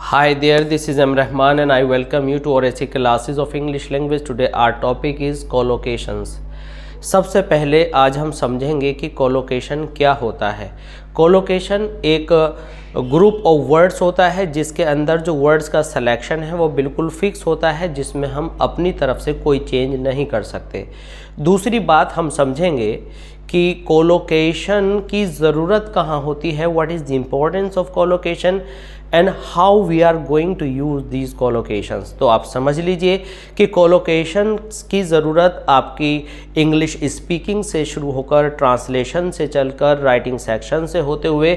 Hi there, this is M. Rahman and I welcome you to our AC classes of English language. Today our topic is collocations. सबसे पहले आज हम समझेंगे कि colocation क्या होता है। कोलोकेशन एक ग्रुप ऑफ वर्ड्स होता है जिसके अंदर जो वर्ड्स का सिलेक्शन है वो बिल्कुल फिक्स होता है, जिसमें हम अपनी तरफ से कोई चेंज नहीं कर सकते। दूसरी बात हम समझेंगे कि कोलोकेशन की ज़रूरत कहाँ होती है, what is the importance of collocation and how we are going to use these collocations. तो आप समझ लीजिए कि कोलोकेशन की ज़रूरत आपकी इंग्लिश स्पीकिंग से शुरू होकर ट्रांसलेशन से चलकर राइटिंग सेक्शन से होते हुए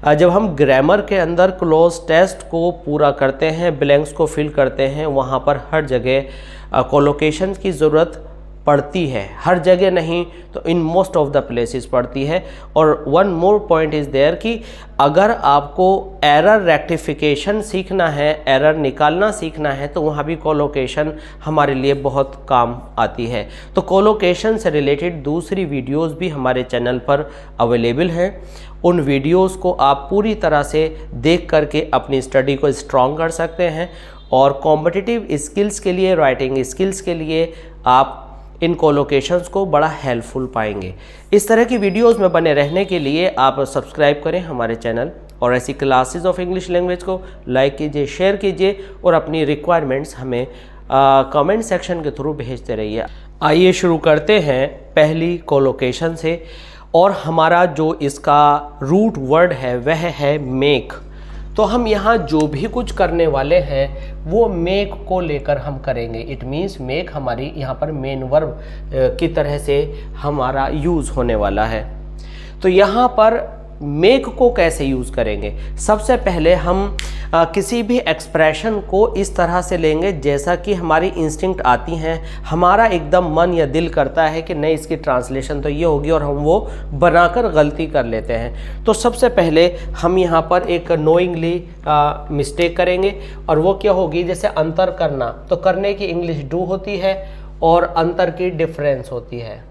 जब हम ग्रामर के अंदर क्लोज टेस्ट को पूरा करते हैं, ब्लैंक्स को फिल करते हैं, वहाँ पर हर जगह कोलोकेशन की ज़रूरत पड़ती है। हर जगह नहीं तो in most of the places पड़ती है। और one more point is there कि अगर आपको एरर रेक्टिफिकेशन सीखना है, एरर निकालना सीखना है, तो वहाँ भी कोलोकेशन हमारे लिए बहुत काम आती है। तो कोलोकेशन से रिलेटेड दूसरी वीडियोस भी हमारे चैनल पर अवेलेबल हैं। उन वीडियोस को आप पूरी तरह से देख करके अपनी स्टडी को स्ट्रॉन्ग कर सकते हैं और कॉम्पिटिटिव स्किल्स के लिए, राइटिंग स्किल्स के लिए आप इन कोलोकेशंस को बड़ा हेल्पफुल पाएंगे। इस तरह की वीडियोस में बने रहने के लिए आप सब्सक्राइब करें हमारे चैनल और ऐसी क्लासेस ऑफ इंग्लिश लैंग्वेज को लाइक कीजिए, शेयर कीजिए और अपनी रिक्वायरमेंट्स हमें कमेंट सेक्शन के थ्रू भेजते रहिए। आइए शुरू करते हैं पहली कोलोकेशन से। और हमारा जो इसका रूट वर्ड है वह है मेक। तो हम यहाँ जो भी कुछ करने वाले हैं वो मेक को लेकर हम करेंगे। इट मीन्स मेक हमारी यहाँ पर मेन वर्ब की तरह से हमारा यूज़ होने वाला है। तो यहाँ पर मेक को कैसे यूज़ करेंगे? सबसे पहले हम किसी भी एक्सप्रेशन को इस तरह से लेंगे जैसा कि हमारी इंस्टिंक्ट आती हैं। हमारा एकदम मन या दिल करता है कि नहीं, इसकी ट्रांसलेशन तो ये होगी, और हम वो बनाकर गलती कर लेते हैं। तो सबसे पहले हम यहाँ पर एक नोइंगली मिस्टेक करेंगे और वो क्या होगी, जैसे अंतर करना, तो करने की इंग्लिश डू होती है और अंतर की डिफरेंस होती है।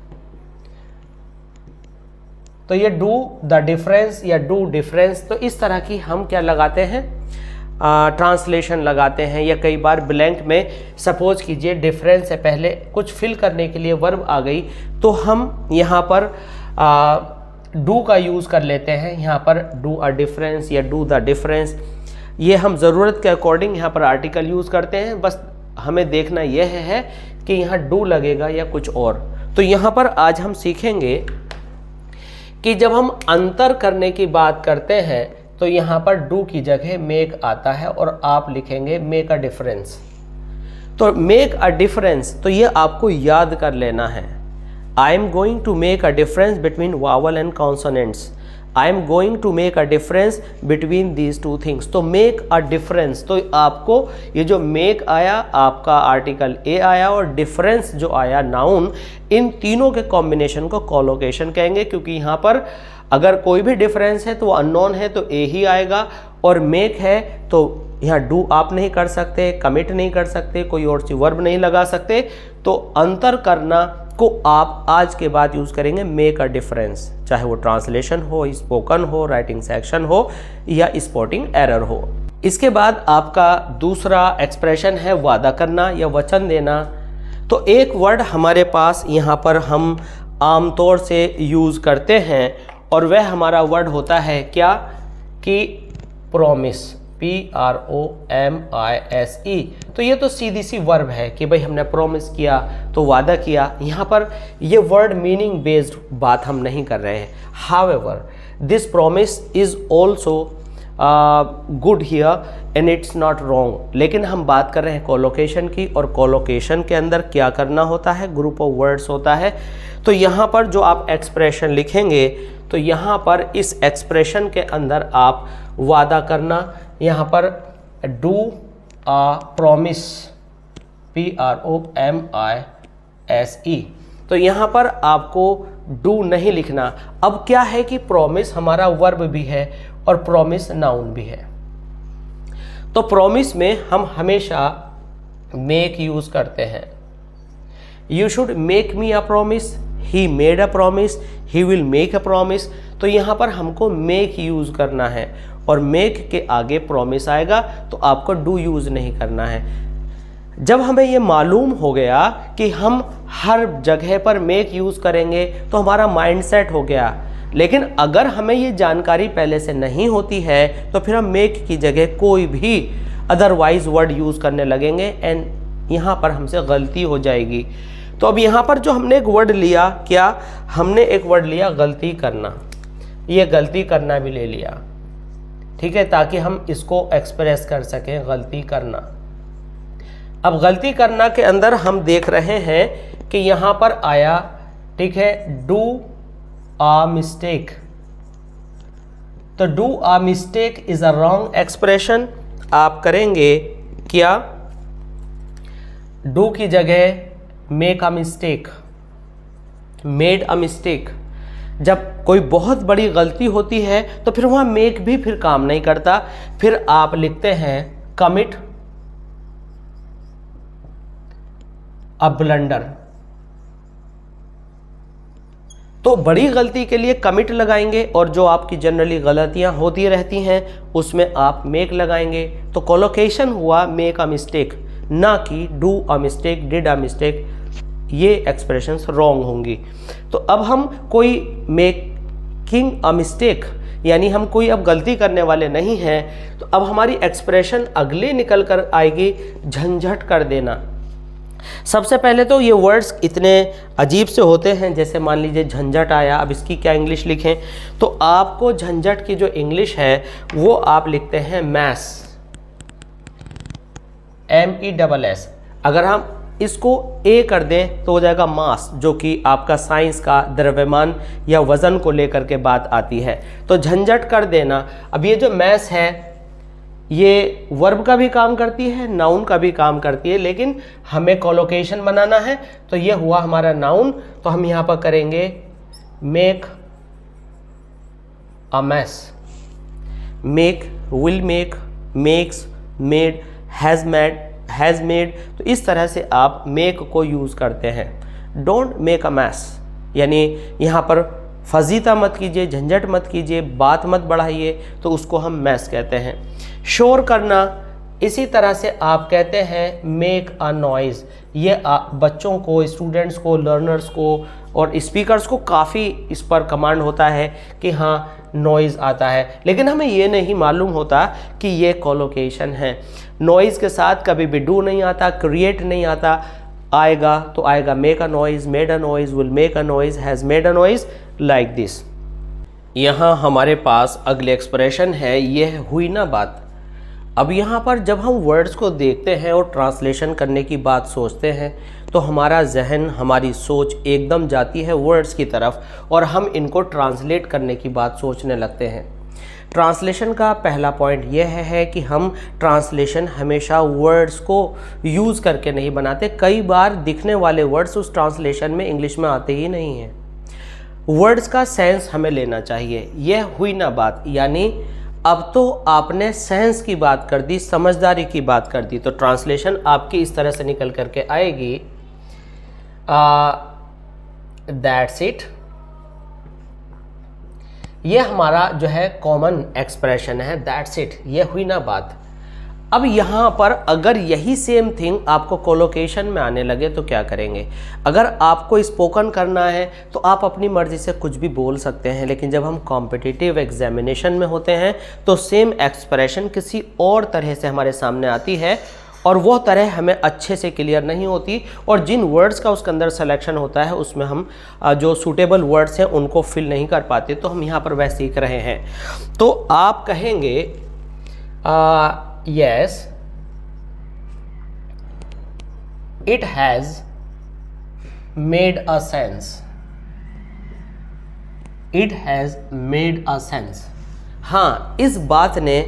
तो ये डू द डिफरेंस या डू डिफरेंस, तो इस तरह की हम क्या लगाते हैं, ट्रांसलेशन लगाते हैं। या कई बार ब्लैंक में सपोज कीजिए डिफरेंस से पहले कुछ फिल करने के लिए वर्ब आ गई, तो हम यहाँ पर डू का यूज़ कर लेते हैं। यहाँ पर डू अ डिफरेंस या डू द डिफरेंस, ये हम ज़रूरत के अकॉर्डिंग यहाँ पर आर्टिकल यूज़ करते हैं। बस हमें देखना यह है कि यहाँ डू लगेगा या कुछ और। तो यहाँ पर आज हम सीखेंगे कि जब हम अंतर करने की बात करते हैं तो यहाँ पर डू की जगह मेक आता है और आप लिखेंगे मेक अ डिफरेंस। तो मेक अ डिफरेंस, तो ये आपको याद कर लेना है। I am going to make a difference between vowel and consonants. I am going to make a difference between these two things. तो मेक अ डिफरेंस, तो आपको ये जो मेक आया आपका आर्टिकल ए आया और डिफरेंस जो आया नाउन, इन तीनों के कॉम्बिनेशन को कोलोकेशन कहेंगे। क्योंकि यहाँ पर अगर कोई भी डिफरेंस है तो वो अननोन है तो ए ही आएगा, और मेक है तो यहाँ डू आप नहीं कर सकते, कमिट नहीं कर सकते, कोई और सी वर्ब नहीं लगा सकते। तो अंतर करना को आप आज के बाद यूज़ करेंगे मेक अ डिफरेंस, चाहे वो ट्रांसलेशन हो, स्पोकन हो, राइटिंग सेक्शन हो या स्पॉटिंग एरर हो। इसके बाद आपका दूसरा एक्सप्रेशन है वादा करना या वचन देना। तो एक वर्ड हमारे पास यहाँ पर हम आमतौर से यूज़ करते हैं और वह हमारा वर्ड होता है क्या, कि प्रॉमिस, PROMISE। तो ये तो सीधी सी वर्ब है कि भाई हमने प्रॉमिस किया तो वादा किया। यहाँ पर ये वर्ड मीनिंग बेस्ड बात हम नहीं कर रहे हैं। However this promise is also good here and it's not wrong. लेकिन हम बात कर रहे हैं कोलोकेशन की, और कोलोकेशन के अंदर क्या करना होता है, ग्रुप ऑफ वर्ड्स होता है। तो यहाँ पर जो आप एक्सप्रेशन लिखेंगे तो यहाँ पर इस एक्सप्रेशन के अंदर आप वादा करना, यहाँ पर डू आ प्रॉमिस, PROMISE। तो यहाँ पर आपको डू नहीं लिखना। अब क्या है कि प्रॉमिस हमारा वर्ब भी है और प्रॉमिस नाउन भी है। तो प्रॉमिस में हम हमेशा मेक यूज़ करते हैं। You should make me a promise, he made a promise, he will make a promise. तो यहाँ पर हमको मेक यूज़ करना है। और मेक के आगे प्रॉमिस आएगा तो आपको डू यूज़ नहीं करना है। जब हमें ये मालूम हो गया कि हम हर जगह पर मेक यूज़ करेंगे तो हमारा माइंड सेट हो गया। लेकिन अगर हमें ये जानकारी पहले से नहीं होती है तो फिर हम मेक की जगह कोई भी अदरवाइज वर्ड यूज़ करने लगेंगे एंड यहाँ पर हमसे गलती हो जाएगी। तो अब यहाँ पर जो हमने एक वर्ड लिया, क्या हमने एक वर्ड लिया गलती करना, ये गलती करना भी ले लिया, ठीक है, ताकि हम इसको एक्सप्रेस कर सकें गलती करना। अब गलती करना के अंदर हम देख रहे हैं कि यहाँ पर आया, ठीक है, डू आ मिस्टेक। तो do a mistake is a wrong expression. आप करेंगे क्या, डू की जगह make a mistake, made a mistake. जब कोई बहुत बड़ी गलती होती है तो फिर वहाँ मेक भी फिर काम नहीं करता, फिर आप लिखते हैं कमिट अ ब्लंडर। तो बड़ी गलती के लिए कमिट लगाएंगे और जो आपकी जनरली गलतियां होती रहती हैं उसमें आप मेक लगाएंगे। तो कोलोकेशन हुआ मेक अ मिस्टेक, ना कि do a mistake, did a mistake. ये एक्सप्रेशंस रॉन्ग होंगी। तो अब हम कोई मेकिंग अ मिस्टेक, यानी हम कोई अब गलती करने वाले नहीं हैं, तो अब हमारी एक्सप्रेशन अगले निकल कर आएगी झंझट कर देना। सबसे पहले तो ये वर्ड्स इतने अजीब से होते हैं, जैसे मान लीजिए झंझट आया, अब इसकी क्या इंग्लिश लिखें, तो आपको झंझट की जो इंग्लिश है वो आप लिखते हैं मैस, MESS। अगर हम इसको ए कर दें तो हो जाएगा मास, जो कि आपका साइंस का द्रव्यमान या वजन को लेकर के बात आती है। तो झंझट कर देना। अब ये जो मैस है ये वर्ब का भी काम करती है, नाउन का भी काम करती है, लेकिन हमें कोलोकेशन बनाना है तो ये हुआ हमारा नाउन। तो हम यहाँ पर करेंगे make a mess, make, will make, makes, made, has made, has made. तो इस तरह से आप मेक को यूज़ करते हैं। डोंट मेक अ मैस, यानी यहाँ पर फजीता मत कीजिए, झंझट मत कीजिए, बात मत बढ़ाइए, तो उसको हम मैस कहते हैं। शोर करना, इसी तरह से आप कहते हैं मेक अ नॉइज़। ये बच्चों को, स्टूडेंट्स को, लर्नर्स को और स्पीकर्स को काफ़ी इस पर कमांड होता है कि हाँ नॉइज़ आता है, लेकिन हमें ये नहीं मालूम होता कि ये कोलोकेशन है। नॉइज़ के साथ कभी भी डू नहीं आता, क्रिएट नहीं आता, आएगा तो आएगा make a noise, made a noise, will make a noise, has made a noise, like this. यहाँ हमारे पास अगले एक्सप्रेशन है, ये हुई ना बात। अब यहाँ पर जब हम वर्ड्स को देखते हैं और ट्रांसलेशन करने की बात सोचते हैं तो हमारा जहन, हमारी सोच एकदम जाती है वर्ड्स की तरफ और हम इनको ट्रांसलेट करने की बात सोचने लगते हैं। ट्रांसलेशन का पहला पॉइंट यह है कि हम ट्रांसलेशन हमेशा वर्ड्स को यूज़ करके नहीं बनाते। कई बार दिखने वाले वर्ड्स उस ट्रांसलेशन में इंग्लिश में आते ही नहीं हैं। वर्ड्स का सेंस हमें लेना चाहिए। यह हुई ना बात, यानी अब तो आपने सेंस की बात कर दी, समझदारी की बात कर दी, तो ट्रांसलेशन आपकी इस तरह से निकल करके आएगी, दैट्स इट। ये हमारा जो है कॉमन एक्सप्रेशन है, दैट्स इट, ये हुई ना बात। अब यहाँ पर अगर यही सेम थिंग आपको कोलोकेशन में आने लगे तो क्या करेंगे? अगर आपको स्पोकन करना है तो आप अपनी मर्ज़ी से कुछ भी बोल सकते हैं, लेकिन जब हम कॉम्पिटिटिव एग्जामिनेशन में होते हैं तो सेम एक्सप्रेशन किसी और तरह से हमारे सामने आती है और वो तरह हमें अच्छे से क्लियर नहीं होती, और जिन वर्ड्स का उसके अंदर सिलेक्शन होता है उसमें हम जो सूटेबल वर्ड्स हैं उनको फिल नहीं कर पाते। तो हम यहाँ पर वह सीख रहे हैं। तो आप कहेंगे yes, it has made a sense, it has made a sense। हाँ, इस बात ने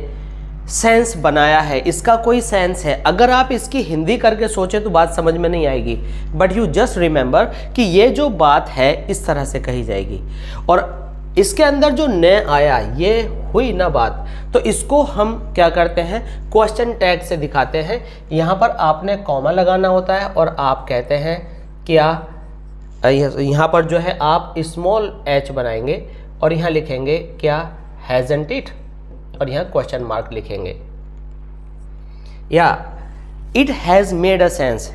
सेंस बनाया है, इसका कोई सेंस है। अगर आप इसकी हिंदी करके सोचें तो बात समझ में नहीं आएगी, बट यू जस्ट रिमेंबर कि ये जो बात है इस तरह से कही जाएगी। और इसके अंदर जो न आया, ये हुई ना बात, तो इसको हम क्या करते हैं, क्वेश्चन टैग से दिखाते हैं। यहाँ पर आपने कॉमा लगाना होता है और आप कहते हैं क्या, यहाँ पर जो है आप स्मॉल h बनाएंगे और यहाँ लिखेंगे क्या, हैजंट इट। और यहाँ क्वेश्चन मार्क लिखेंगे। या it has made a sense,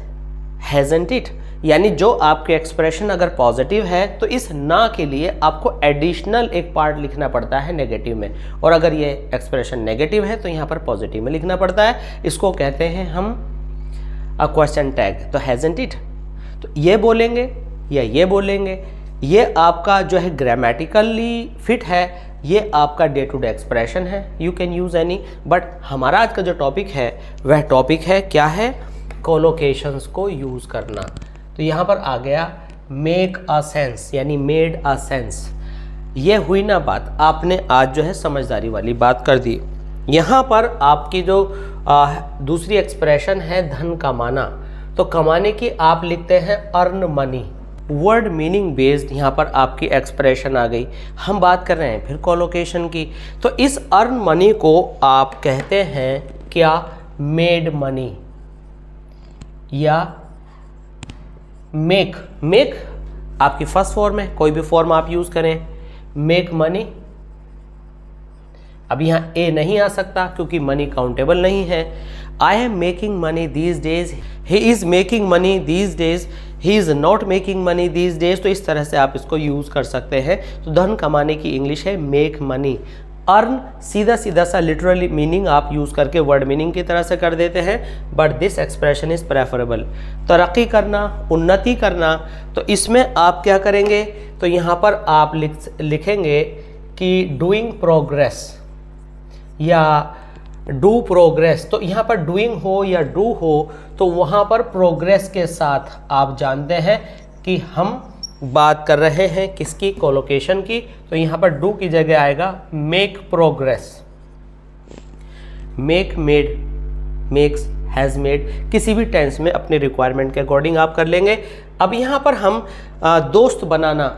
hasn't it, यानी जो आपके एक्सप्रेशन अगर पॉजिटिव है तो इस ना के लिए आपको एडिशनल एक पार्ट लिखना पड़ता है नेगेटिव में, और अगर ये एक्सप्रेशन नेगेटिव है तो यहाँ पर पॉजिटिव में लिखना पड़ता है। इसको कहते हैं हम अ क्वेश्चन टैग। तो हैजंट इट, तो ये बोलेंगे या ये बोलेंगे, ये आपका जो है ग्रामेटिकली फिट है, ये आपका डे टू डे एक्सप्रेशन है, you can use any. But हमारा आज का जो टॉपिक है वह टॉपिक है क्या है, कोलोकेशंस को यूज़ करना। तो यहाँ पर आ गया मेक अ सेंस, यानी मेड अ सेंस। ये हुई ना बात, आपने आज जो है समझदारी वाली बात कर दी। यहाँ पर आपकी जो दूसरी एक्सप्रेशन है धन कमाना, तो कमाने की आप लिखते हैं earn money. Word meaning based यहाँ पर आपकी एक्सप्रेशन आ गई। हम बात कर रहे हैं फिर कोलोकेशन की, तो इस अर्न मनी को आप कहते हैं क्या, मेड मनी या मेक। मेक आपकी फर्स्ट फॉर्म है, कोई भी फॉर्म आप यूज करें, मेक मनी। अब यहाँ ए नहीं आ सकता क्योंकि मनी काउंटेबल नहीं है। I am making money these days, he is making money these days, he is not making money these days. तो इस तरह से आप इसको यूज कर सकते हैं। तो धन कमाने की इंग्लिश है मेक मनी। अर्न सीधा सीधा सा लिटरली मीनिंग आप यूज करके वर्ड मीनिंग की तरह से कर देते हैं, but this expression is preferable. तरक्की करना, उन्नति करना, तो इसमें आप क्या करेंगे, तो यहाँ पर आप लिखेंगे कि डूइंग प्रोग्रेस या डू प्रोग्रेस। तो यहाँ पर डूइंग हो या डू हो तो वहाँ पर प्रोग्रेस के साथ आप जानते हैं कि हम बात कर रहे हैं किसकी, कोलोकेशन की। तो यहाँ पर डू की जगह आएगा make progress. Make, made, makes, has made, किसी भी टेंस में अपने रिक्वायरमेंट के अकॉर्डिंग आप कर लेंगे। अब यहाँ पर हम दोस्त बनाना,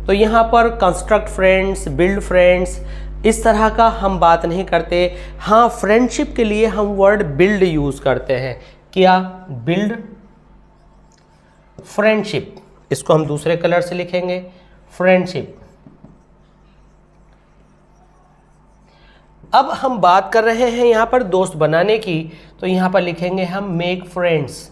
तो यहाँ पर कंस्ट्रक्ट फ्रेंड्स, बिल्ड फ्रेंड्स, इस तरह का हम बात नहीं करते। हाँ, फ्रेंडशिप के लिए हम वर्ड बिल्ड यूज करते हैं। क्या, बिल्ड फ्रेंडशिप। इसको हम दूसरे कलर से लिखेंगे, फ्रेंडशिप। अब हम बात कर रहे हैं यहां पर दोस्त बनाने की, तो यहां पर लिखेंगे हम मेक फ्रेंड्स।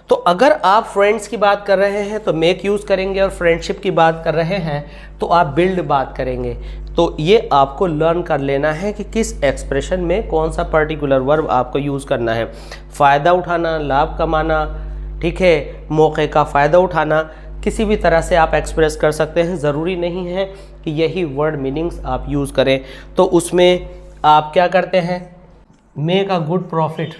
तो अगर आप फ्रेंड्स की बात कर रहे हैं तो मेक यूज करेंगे, और फ्रेंडशिप की बात कर रहे हैं तो आप बिल्ड बात करेंगे। तो ये आपको लर्न कर लेना है कि किस एक्सप्रेशन में कौन सा पर्टिकुलर वर्ब आपको यूज करना है। फ़ायदा उठाना, लाभ कमाना, ठीक है, मौके का फ़ायदा उठाना, किसी भी तरह से आप एक्सप्रेस कर सकते हैं। ज़रूरी नहीं है कि यही वर्ड मीनिंग्स आप यूज़ करें। तो उसमें आप क्या करते हैं, मेक अ गुड प्रॉफिट।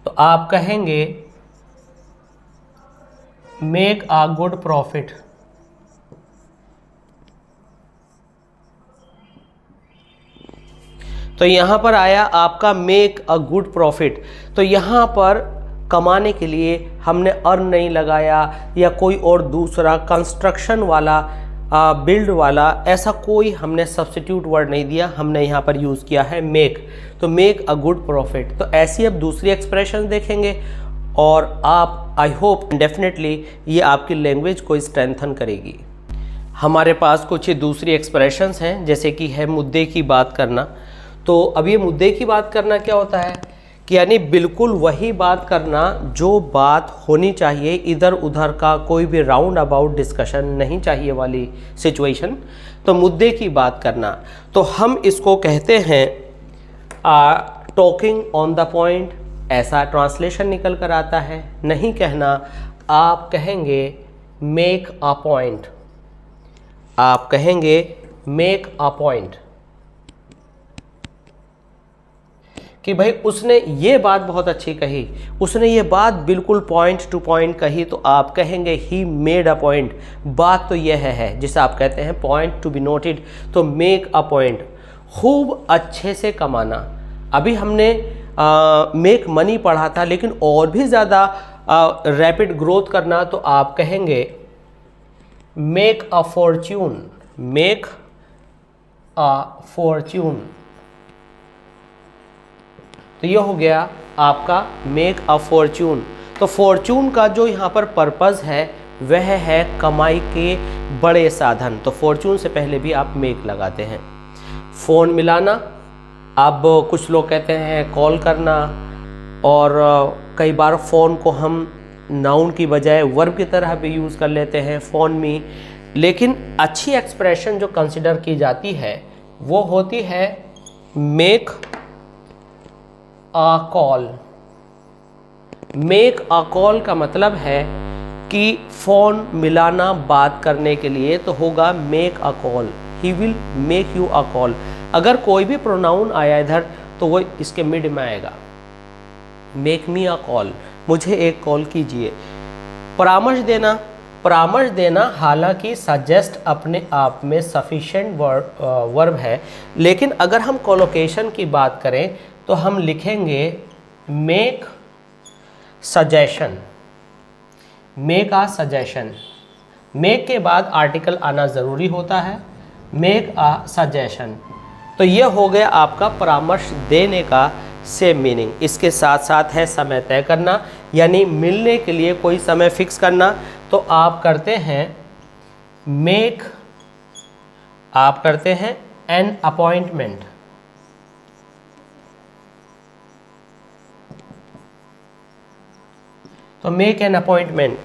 तो आप कहेंगे मेक अ गुड प्रॉफिट। तो यहां पर आया आपका मेक अ गुड प्रॉफिट। तो यहां पर कमाने के लिए हमने अर्न नहीं लगाया या कोई और दूसरा कंस्ट्रक्शन वाला, बिल्ड वाला, ऐसा कोई हमने सब्स्टिट्यूट वर्ड नहीं दिया, हमने यहाँ पर यूज़ किया है मेक। तो मेक अ गुड प्रॉफिट। तो ऐसी अब दूसरी एक्सप्रेशन देखेंगे और आप, आई होप डेफिनेटली ये आपकी लैंग्वेज को स्ट्रेंथन करेगी। हमारे पास कुछ ये दूसरी एक्सप्रेशंस हैं, जैसे कि है मुद्दे की बात करना। तो अब ये मुद्दे की बात करना क्या होता है कि यानी बिल्कुल वही बात करना जो बात होनी चाहिए, इधर उधर का कोई भी राउंड अबाउट डिस्कशन नहीं चाहिए वाली सिचुएशन। तो मुद्दे की बात करना, तो हम इसको कहते हैं टॉकिंग ऑन द पॉइंट। ऐसा ट्रांसलेशन निकल कर आता है, नहीं कहना, आप कहेंगे मेक अ पॉइंट। आप कहेंगे मेक अ पॉइंट कि भाई उसने ये बात बहुत अच्छी कही, उसने ये बात बिल्कुल पॉइंट टू पॉइंट कही। तो आप कहेंगे ही मेड अ पॉइंट। बात तो यह है जिसे आप कहते हैं पॉइंट टू बी नोटेड। तो मेक अ पॉइंट, खूब अच्छे से कमाना। अभी हमने मेक मनी पढ़ा था, लेकिन और भी ज़्यादा रैपिड ग्रोथ करना, तो आप कहेंगे make a Fortune. Make a Fortune. तो ये हो गया आपका मेक अ फॉर्च्यून। तो फॉर्च्यून का जो यहाँ पर पर्पज़ है वह है कमाई के बड़े साधन। तो फॉर्च्यून से पहले भी आप मेक लगाते हैं। फ़ोन मिलाना, अब कुछ लोग कहते हैं कॉल करना, और कई बार फ़ोन को हम नाउन की बजाय वर्ब की तरह भी यूज़ कर लेते हैं, फ़ोन मी। लेकिन अच्छी एक्सप्रेशन जो कंसिडर की जाती है वो होती है make a call. Make a call का मतलब है कि फ़ोन मिलाना बात करने के लिए तो होगा make a call, he will make you a call. अगर कोई भी प्रोनाउन आया इधर तो वो इसके मिड में आएगा, मेक मी अ कॉल, मुझे एक कॉल कीजिए। परामर्श देना, परामर्श देना हालांकि सजेस्ट अपने आप में सफिशिएंट वर्ब है, लेकिन अगर हम कोलोकेशन की बात करें तो हम लिखेंगे make suggestion, make a suggestion. Make के बाद आर्टिकल आना ज़रूरी होता है, मेक अ सजेशन। तो ये हो गया आपका परामर्श देने का सेम मीनिंग। इसके साथ साथ है समय तय करना, यानी मिलने के लिए कोई समय फिक्स करना। तो आप करते हैं मेक, आप करते हैं एन अपॉइंटमेंट। तो मेक एन अपॉइंटमेंट।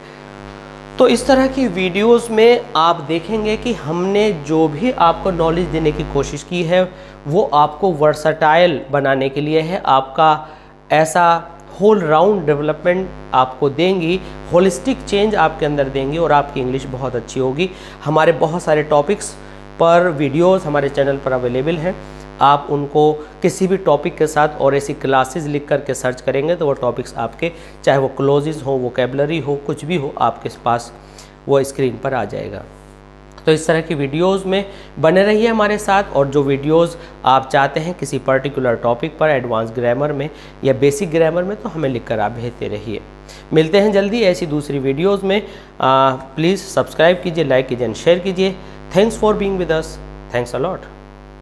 तो इस तरह की वीडियोस में आप देखेंगे कि हमने जो भी आपको नॉलेज देने की कोशिश की है वो आपको वर्सटाइल बनाने के लिए है, आपका ऐसा होल राउंड डेवलपमेंट आपको देंगी, होलिस्टिक चेंज आपके अंदर देंगी और आपकी इंग्लिश बहुत अच्छी होगी। हमारे बहुत सारे टॉपिक्स पर वीडियोस हमारे चैनल पर अवेलेबल हैं, आप उनको किसी भी टॉपिक के साथ और ऐसी क्लासेस लिख करके सर्च करेंगे तो वो टॉपिक्स आपके, चाहे वो क्लोजेस हो, वोकेबलरी हो, कुछ भी हो, आपके पास वो स्क्रीन पर आ जाएगा। तो इस तरह की वीडियोस में बने रहिए हमारे साथ, और जो वीडियोस आप चाहते हैं किसी पर्टिकुलर टॉपिक पर, एडवांस ग्रामर में या बेसिक ग्रामर में, तो हमें लिखकर आप भेजते रहिए। मिलते हैं जल्दी ऐसी दूसरी वीडियोस में। प्लीज़ सब्सक्राइब कीजिए, लाइक कीजिए एंड शेयर कीजिए। Thanks for being with us. Thanks a lot.